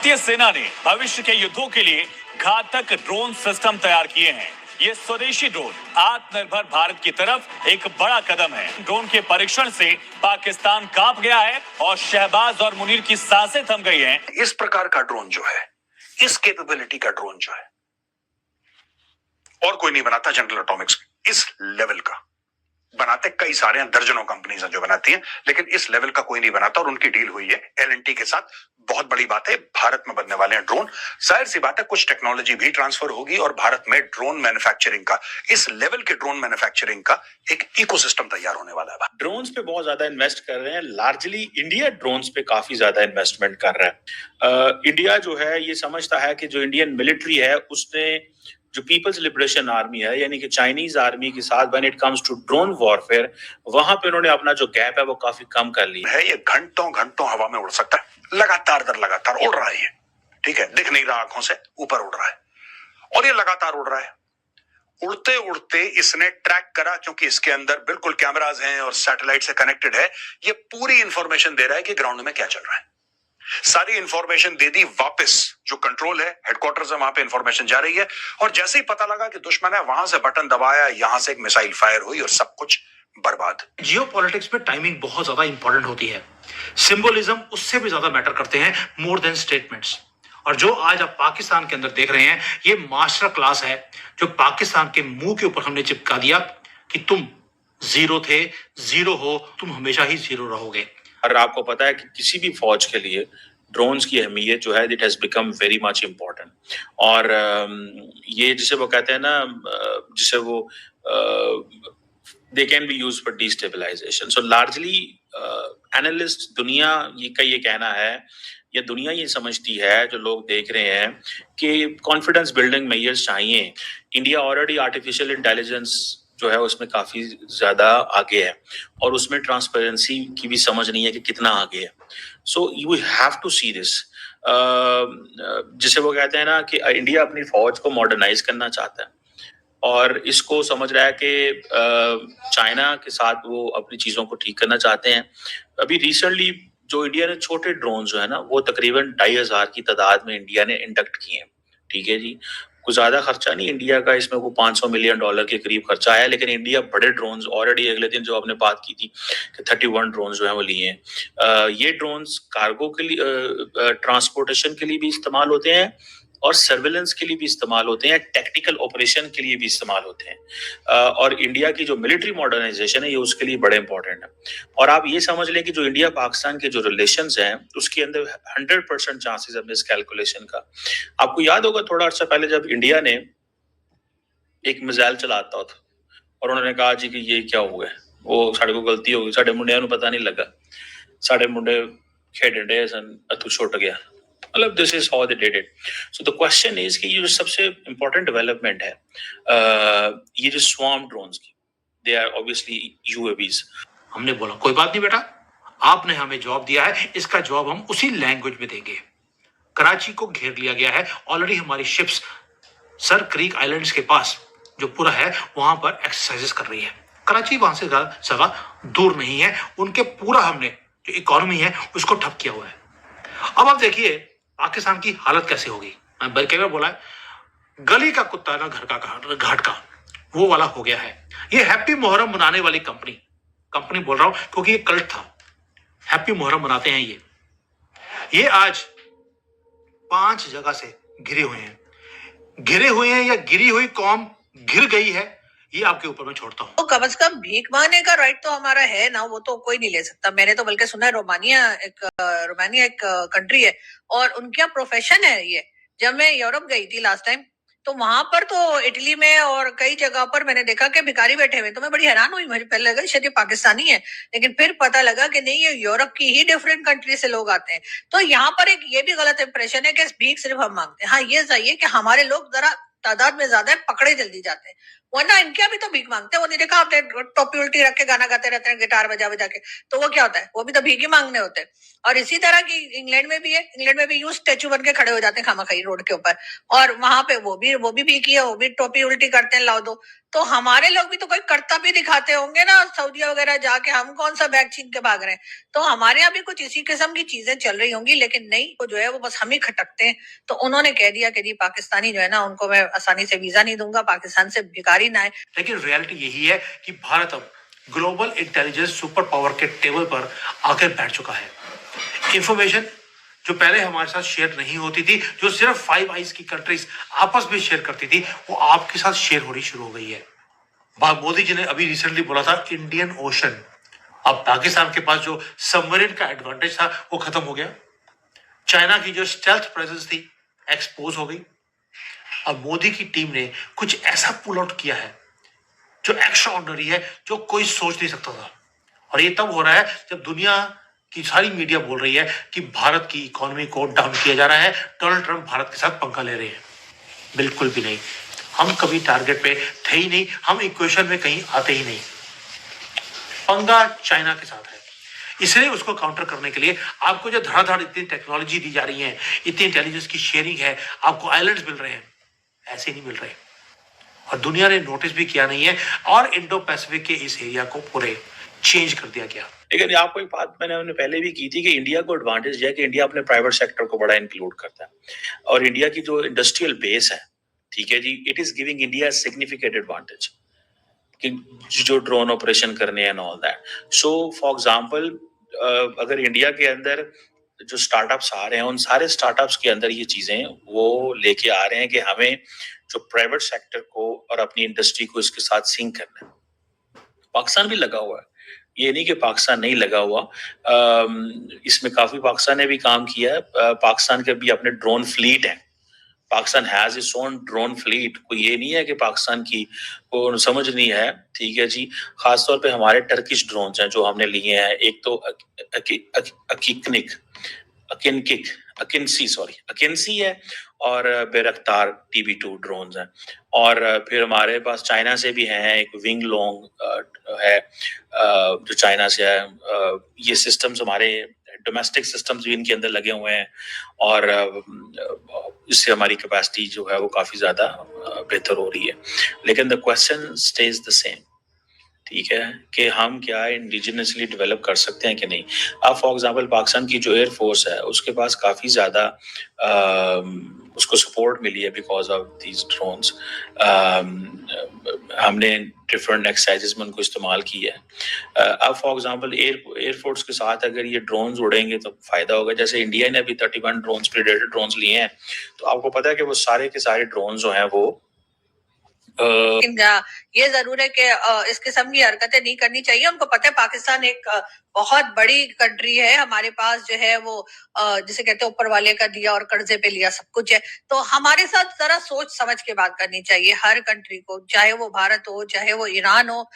भारतीय सेना ने भविष्य के युद्धों के लिए घातक ड्रोन सिस्टम तैयार किए हैं। ये स्वदेशी ड्रोन आत्मनिर्भर भारत की तरफ एक बड़ा कदम है। ड्रोन के परीक्षण से पाकिस्तान कांप गया है और शहबाज और मुनीर की सांसें थम गई हैं। इस प्रकार का ड्रोन जो है, इस कैपेबिलिटी का ड्रोन जो है, और कोई नहीं बनाता। जनरल एटॉमिक्स इस लेवल का बनाते कई सारे हैं, दर्जनों कंपनीज हैं जो बनाती हैं, लेकिन इस लेवल का कोई नहीं बनाता। और उनकी डील हुई है L&T के साथ। बहुत बड़ी बात है, भारत में बनने वाले हैं ड्रोन। जाहिर सी बात है कुछ टेक्नोलॉजी भी ट्रांसफर होगी और भारत में ड्रोन मैन्युफैक्चरिंग का, इस लेवल के ड्रोन मैन्युफैक्चरिंग का एक इकोसिस्टम तैयार होने वाला है। ड्रोन्स पे बहुत ज्यादा इन्वेस्ट कर रहे हैं। लार्जली इंडिया ड्रोन्स पे काफी ज्यादा इन्वेस्टमेंट कर रहा है। इंडिया जो है ये समझता है कि जो इंडियन मिलिट्री है उसने जो पीपल्स लिबरेशन आर्मी है यानी कि चाइनीज आर्मी के साथ when it comes to drone warfare, वहां पे उन्होंने अपना जो गैप है वो काफी कम कर लिया है। ये घंटों घंटों हवा में उड़ सकता है, लगातार दर लगातार उड़ रहा है ये, ठीक है, दिख नहीं रहा आंखों से, ऊपर उड़ रहा है और ये लगातार उड़ रहा है। उड़ते उड़ते इसने ट्रैक करा, क्योंकि इसके अंदर बिल्कुल कैमराज हैं और सैटेलाइट से कनेक्टेड है। ये पूरी इंफॉर्मेशन दे रहा है कि ग्राउंड में क्या चल रहा है। सारी इंफॉर्मेशन दे दी वापस, जो कंट्रोल है, हेडक्वार्टर्स है, वहां पे इंफॉर्मेशन जा रही है। और जैसे ही पता लगा कि दुश्मन है, वहां से बटन दबाया, यहां से एक मिसाइल फायर हुई और सब कुछ बर्बाद। जियो पॉलिटिक्स में टाइमिंग बहुत ज्यादा इंपॉर्टेंट होती है। सिंबलिज्म उससे भी ज्यादा मैटर करते हैं, मोर देन स्टेटमेंट्स। और जो आज आप पाकिस्तान के अंदर देख रहे हैं, ये मास्टर क्लास है जो पाकिस्तान के मुंह के ऊपर हमने चिपका दिया कि तुम जीरो थे, जीरो हो, तुम हमेशा ही जीरो रहोगे। और आपको पता है कि किसी भी फौज के लिए ड्रोन्स की अहमियत जो है it has become very much important. और ये जिसे वो कहते हैं ना, जिसे वो they can be use for destabilisation. So largely analyst दुनिया ये कहना है, या दुनिया ये समझती है, जो लोग देख रहे हैं, कि कॉन्फिडेंस बिल्डिंग मेजर्स चाहिए। इंडिया ऑलरेडी आर्टिफिशियल इंटेलिजेंस जो है उसमें काफी ज्यादा आगे है और उसमें ट्रांसपेरेंसी की भी समझ नहीं है कि कितना आगे है। So you have to see this. जिसे वो कहते हैं ना कि इंडिया अपनी फौज को मॉडर्नाइज करना चाहता है और इसको समझ रहा है कि चाइना के साथ वो अपनी चीजों को ठीक करना चाहते हैं। अभी रिसेंटली जो इंडिया ने छोटे ड्रोन जो है ना, वो तकरीबन 2,500 की तादाद में इंडिया ने इंडक्ट किए हैं। ठीक है जी, कुछ ज्यादा खर्चा नहीं इंडिया का इसमें, वो $500 मिलियन के करीब खर्चा आया। लेकिन इंडिया बड़े ड्रोन्स ऑलरेडी, अगले दिन जो आपने बात की थी कि 31 ड्रोन्स जो है वो लिए हैं। ये ड्रोन्स कार्गो के लिए, ट्रांसपोर्टेशन के लिए भी इस्तेमाल होते हैं और सर्विलेंस के लिए भी इस्तेमाल होते हैं, टेक्निकल ऑपरेशन के लिए भी इस्तेमाल होते हैं। और इंडिया की जो मिलिट्री मॉडर्नाइजेशन है ये उसके लिए बड़े इंपॉर्टेंट है। और आप ये समझ लें कि जो इंडिया पाकिस्तान के जो रिलेशंस हैं उसके अंदर 100% चांसेस है मिस कैलकुलेशन का। आपको याद होगा थोड़ा अर्सा पहले जब इंडिया ने एक मिसाइल चलाता था और उन्होंने कहा जी कि ये क्या हुआ है, वो साढ़े को गलती हो गई, साढ़े मुंडिया पता नहीं लगा, साढ़े मुंडे खेड डे सन अथू छुट गया। मतलब this is how they did it. So the question is कि ये जो सबसे इंपॉर्टेंट डेवलपमेंट है, ये जो स्वार्म ड्रोन्स की, दे आर ऑब्वियसली यूएवीज। हमने बोला कोई बात नहीं बेटा, आपने हमें जवाब दिया है, इसका जवाब हम उसी लैंग्वेज में देंगे। कराची को घेर लिया गया है ऑलरेडी, हमारी शिप्स सर क्रीक आइलैंड्स के पास जो पूरा है वहां पर एक्सरसाइजेस कर रही है। कराची वहां से ज्यादा दूर नहीं है, उनके पूरा हमने जो इकोनॉमी है उसको ठप किया हुआ है। अब आप देखिए पाकिस्तान की हालत कैसे होगी। मैं कई बार बोला है, गली का कुत्ता ना घर का घाट का, वो वाला हो गया है। ये हैप्पी मुहर्रम मनाने वाली कंपनी बोल रहा हूं क्योंकि ये कल्ट था। हैप्पी मुहर्रम मनाते हैं ये आज 5 जगह से घिरे हुए हैं या गिरी हुई कौम घिर गई है, ये आपके ऊपर मैं छोड़ता हूँ। तो कम से कम भीख मांगने का राइट तो हमारा है ना, वो तो कोई नहीं ले सकता। मैंने तो बल्कि सुना है रोमानिया एक कंट्री है और उनका प्रोफेशन है ये। जब मैं यूरोप गई थी लास्ट टाइम, तो वहां पर तो इटली में और कई जगह पर मैंने देखा कि भिखारी बैठे हुए। तो मैं बड़ी हैरान हुई, मुझे पहले लगा शायद ये पाकिस्तानी है, लेकिन फिर पता लगा कि नहीं, ये यूरोप की ही डिफरेंट कंट्री से लोग आते हैं। तो यहाँ पर एक ये भी गलत इंप्रेशन है कि भीख सिर्फ हम मांगते हैं। हाँ, ये सही है कि हमारे लोग जरा तादाद में ज्यादा है, पकड़े जल्दी जाते हैं, वरना इनके भी तो भीख मांगते हैं। वो नहीं देखा आपने, टोपी उल्टी रख के गाना गाते रहते हैं गिटार बजा बजा के, तो वो क्या होता है, वो भी तो भीख ही मांगने होते हैं। और इसी तरह की इंग्लैंड में भी है, इंग्लैंड में भी यूं स्टेचू बन के खड़े हो जाते हैं खामाखाई रोड के ऊपर, और वहां पे वो भी भीखी है, वो भी टोपी उल्टी करते हैं, लाओ दो। तो हमारे लोग भी तो कोई करता भी दिखाते होंगे ना सऊदी वगैरह जाके, हम कौन सा बैग छीन के भाग रहे हैं। तो हमारे यहाँ भी कुछ इसी किस्म की चीजें चल रही होंगी, लेकिन नहीं, वो जो है वो बस हम ही खटकते हैं। तो उन्होंने कह दिया कि जी पाकिस्तानी जो है ना, उनको मैं आसानी से वीजा नहीं दूंगा, पाकिस्तान से भिखारी ना आए। लेकिन रियलिटी यही है कि भारत अब ग्लोबल इंटेलिजेंस सुपर पावर के टेबल पर आकर बैठ चुका है। इंफॉर्मेशन जो पहले हमारे साथ शेयर नहीं होती थी, जो सिर्फ 5 आइज की कंट्रीज आपस में शेयर करती थी, वो आपके साथ शेयर होनी शुरू हो गई है। मोदी जी ने अभी रिसेंटली बोला था इंडियन ओशन, अब पाकिस्तान के पास जो सबमरीन का एडवांटेज था वो खत्म हो गया। चाइना की जो स्टेल्थ प्रेजेंस थी एक्सपोज हो गई। अब मोदी की टीम ने कुछ ऐसा पुल आउट किया है जो एक्स्ट्रा ऑर्डिनरी है, जो कोई सोच नहीं सकता था। और ये तब हो रहा है जब दुनिया की सारी मीडिया बोल रही है कि भारत की इकोनॉमी को डाउन किया जा रहा है, डोनाल्ड ट्रंप भारत के साथ पंगा ले रहे हैं। बिल्कुल भी नहीं, हम कभी टारगेट पे थे ही नहीं, हम इक्वेशन में कहीं आते ही नहीं। पंगा चाइना के साथ है, इसलिए उसको काउंटर करने के लिए आपको जो धड़ाधड़ इतनी टेक्नोलॉजी दी जा रही है, इतनी इंटेलिजेंस की शेयरिंग है, आपको आइलैंड्स मिल रहे हैं, ऐसे नहीं मिल रहे। और दुनिया ने नोटिस भी किया नहीं है, और इंडो पैसिफिक के इस एरिया को पूरे चेंज कर दिया गया। लेकिन आपको एक बात मैंने पहले भी की थी कि इंडिया को एडवांटेज है कि इंडिया अपने प्राइवेट सेक्टर को बड़ा इंक्लूड करता है, और इंडिया की जो इंडस्ट्रियल बेस है, ठीक है जी, it is giving India significant advantage कि जो ड्रोन ऑपरेशन करने and all that. So for example, अगर इंडिया के अंदर जो स्टार्टअप्स आ रहे हैं, उन सारे स्टार्टअप्स के अंदर ये चीजें वो लेके आ रहे हैं कि हमें जो प्राइवेट सेक्टर को और अपनी इंडस्ट्री को इसके साथ सिंक करना है। पाकिस्तान भी लगा हुआ है, ये नहीं कि पाकिस्तान नहीं लगा हुआ, इसमें काफी पाकिस्तान ने भी काम किया है। पाकिस्तान के भी अपने ड्रोन फ्लीट है, Pakistan has its own drone fleet. कोई ये नहीं है कि पाकिस्तान की को समझ नहीं है, ठीक है जी। खासतौर पे हमारे टर्किश ड्रोन्स हैं जो हमने लिए हैं, एक तो अकिंसी है, और बेरख्तार TB2 ड्रोन्स हैं, और फिर हमारे पास चाइना से भी हैं, एक विंग लॉन्ग है जो चाइना से है। ये सिस्टम्स हमारे डोमेस्टिक सिस्टम्स भी इनके अंदर लगे हुए हैं, और इससे हमारी कैपेसिटी जो है वो काफी ज्यादा बेहतर हो रही है। लेकिन the question stage the same, ठीक है, कि हम क्या इंडिजिनसली डेवलप कर सकते हैं कि नहीं। अब फॉर एग्जांपल पाकिस्तान की जो एयरफोर्स है उसके पास काफी ज्यादा उसको सपोर्ट मिली है बिकॉज ऑफ दीज ड्रोन्स। हमने डिफरेंट एक्सरसाइजेस में उनको इस्तेमाल किया है। अब फॉर एग्जांपल एयरफोर्स के साथ अगर ये ड्रोन्स उड़ेंगे तो फायदा होगा। जैसे इंडिया ने अभी 31 ड्रोन्स, प्रीडेटर ड्रोन्स लिए हैं, तो आपको पता है कि वो सारे के सारे ड्रोन्स जो हैं वो ये जरूर है कि इस किस्म की हरकतें नहीं करनी चाहिए। उनको पता है पाकिस्तान एक बहुत बड़ी कंट्री है, हमारे पास जो है वो जिसे कहते हैं ऊपर वाले का दिया और कर्जे पे लिया सब कुछ है। तो हमारे साथ जरा सोच समझ के बात करनी चाहिए हर कंट्री को, चाहे वो भारत हो चाहे वो ईरान हो।